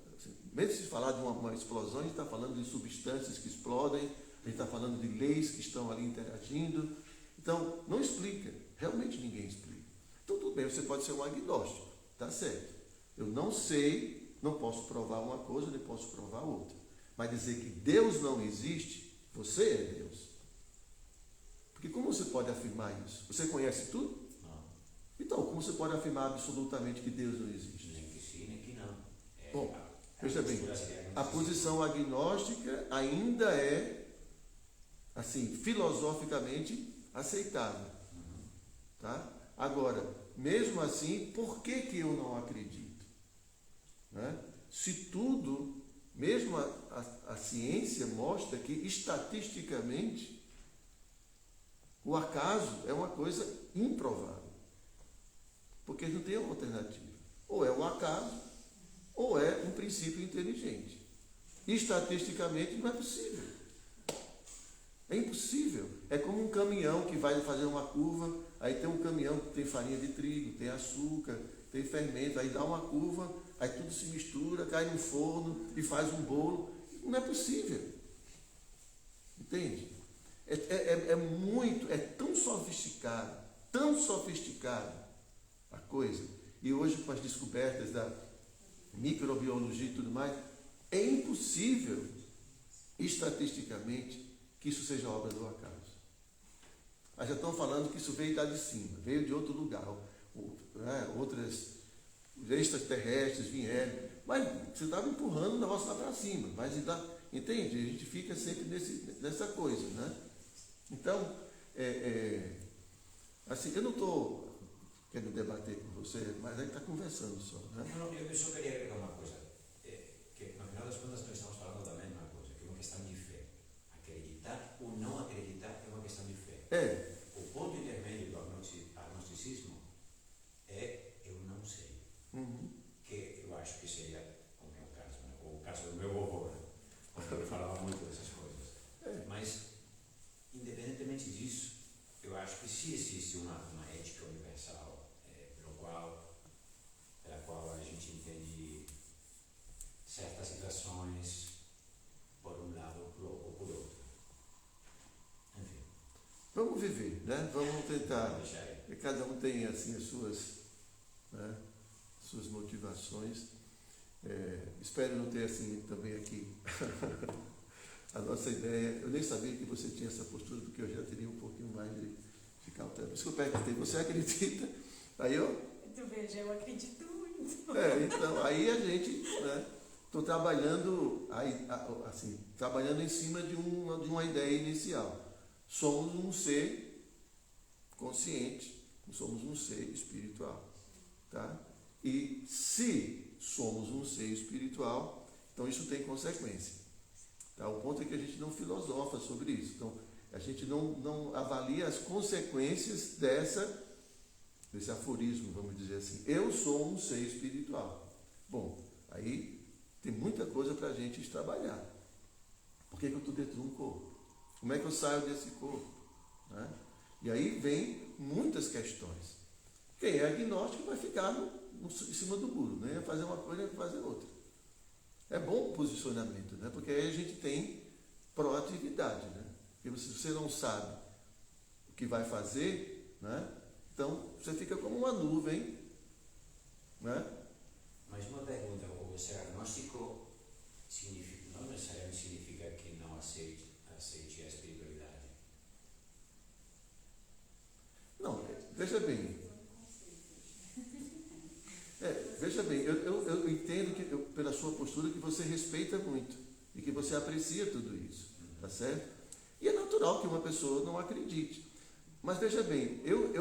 Mesmo se falar de uma explosão, a gente está falando de substâncias que explodem, a gente está falando de leis que estão ali interagindo. Então, não explica. Realmente ninguém explica. Então, tudo bem, você pode ser um agnóstico, tá certo. Eu não sei, não posso provar uma coisa, nem posso provar outra. Mas dizer que Deus não existe, você é Deus. Porque como você pode afirmar isso? Você conhece tudo? Não. Então, como você pode afirmar absolutamente que Deus não existe? Nem que sim, nem que não. Bom, veja bem, a posição agnóstica ainda é, assim, filosoficamente aceitável. Tá? Agora, mesmo assim, por que eu não acredito? Né? Se tudo, mesmo a ciência mostra que estatisticamente o acaso é uma coisa improvável. Porque não tem uma alternativa. Ou é o acaso, ou é um princípio inteligente. Estatisticamente não é possível. É impossível. É como um caminhão que vai fazer uma curva, aí tem um caminhão que tem farinha de trigo, tem açúcar, tem fermento, aí dá uma curva, aí tudo se mistura, cai no forno e faz um bolo. Não é possível. Entende? É tão sofisticado a coisa. E hoje, com as descobertas da microbiologia e tudo mais, é impossível, estatisticamente, que isso seja obra do acaso. Mas já estão falando que isso veio lá de cima, veio de outro lugar. Outras extraterrestres vieram. Mas você estava empurrando o negócio lá para cima. Mas entende? A gente fica sempre nessa coisa, né? Então, assim, eu não estou querendo debater com você, mas a gente está conversando só, né? Não, eu só queria agregar uma coisa, que no final das contas nós estamos falando da mesma coisa, que é uma questão de fé. Acreditar ou não acreditar é uma questão de fé. O ponto intermédio do agnosticismo é eu não sei. Que eu acho que seria o meu caso, né? Ou o caso do meu avô, né? Porque ele falava muito dessas coisas. Mas, independentemente disso, eu acho que se existe uma ética universal pela qual a gente entende certas situações por um lado ou por outro. Enfim. Vamos viver, né? Vamos tentar. Deixar aí. Cada um tem assim as suas motivações. Espero não ter assim também aqui a nossa ideia. Eu nem sabia que você tinha essa postura, porque eu já teria um pouquinho mais de ficar ao tempo. Por isso que eu perguntei, você acredita? Aí Tu veja, eu acredito muito. então, aí a gente, estou trabalhando, assim, trabalhando em cima de uma ideia inicial. Somos um ser consciente, somos um ser espiritual, tá? E se somos um ser espiritual, então isso tem consequência. Tá? O ponto é que a gente não filosofa sobre isso. Então, a gente não avalia as consequências desse aforismo, vamos dizer assim. Eu sou um ser espiritual. Bom, aí tem muita coisa para a gente trabalhar. Por que eu estou dentro de um corpo? Como é que eu saio desse corpo? Né? E aí vem muitas questões. Quem é agnóstico vai ficar em cima do muro, né? Fazer uma coisa e fazer outra. É bom o posicionamento, né? Porque aí a gente tem proatividade, né? Porque se você não sabe o que vai fazer, né? Então você fica como uma nuvem, né? Mas uma pergunta, o ser agnóstico não necessariamente significa que não aceite a espiritualidade. Não, veja bem. Veja bem, eu entendo pela sua postura que você respeita muito e que você aprecia tudo isso, tá certo? E é natural que uma pessoa não acredite. Mas veja bem, eu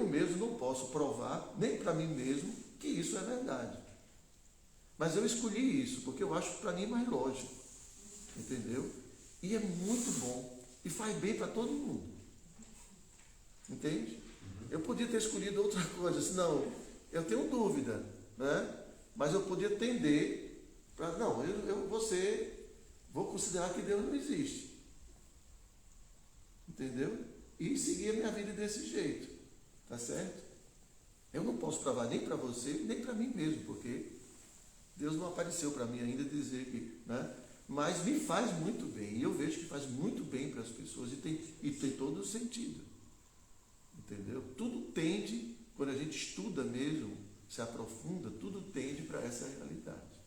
mesmo não posso provar, nem para mim mesmo, que isso é verdade. Mas eu escolhi isso, porque eu acho que para mim é mais lógico. Entendeu? E é muito bom. E faz bem para todo mundo. Entende? Eu podia ter escolhido outra coisa, senão eu tenho dúvida, né? Mas eu podia tender para, não, vou considerar que Deus não existe. Entendeu? E seguir a minha vida desse jeito. Tá certo? Eu não posso provar nem para você, nem para mim mesmo, porque Deus não apareceu para mim ainda dizer que, né? Mas me faz muito bem. E eu vejo que faz muito bem para as pessoas e tem todo o sentido. Entendeu? Tudo tende, quando a gente estuda mesmo, se aprofunda, tudo tende para essa realidade.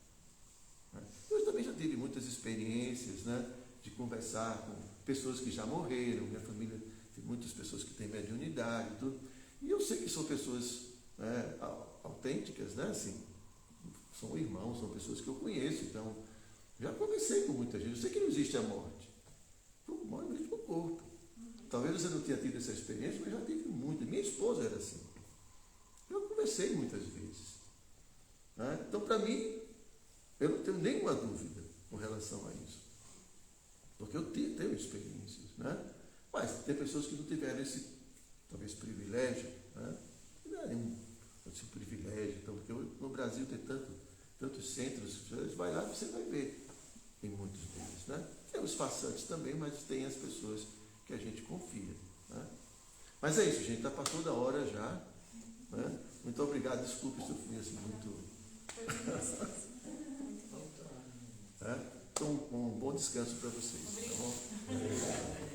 Né? Eu também já tive muitas experiências, né, de conversar com pessoas que já morreram. Minha família tem muitas pessoas que têm mediunidade, tudo. E eu sei que são pessoas, né, autênticas, né, assim, são irmãos, são pessoas que eu conheço, então já conversei com muita gente. Eu sei que não existe a morte. Morre mesmo no corpo. Talvez você não tenha tido essa experiência, mas já tive muito. Minha esposa era assim. Eu conversei muitas vezes. Né? Então, para mim, eu não tenho nenhuma dúvida com relação a isso. Porque eu tenho experiências. Né? Mas tem pessoas que não tiveram esse, talvez, privilégio. Né? Não é nenhum esse privilégio. Então, porque no Brasil tem tantos centros, você vai lá e você vai ver em muitos deles. Né? Tem os façantes também, mas tem as pessoas que a gente confia. Né? Mas é isso, gente, está passando da hora já. Né? Muito obrigado, desculpe se eu fui assim muito. Então, um bom descanso para vocês. Tá bom?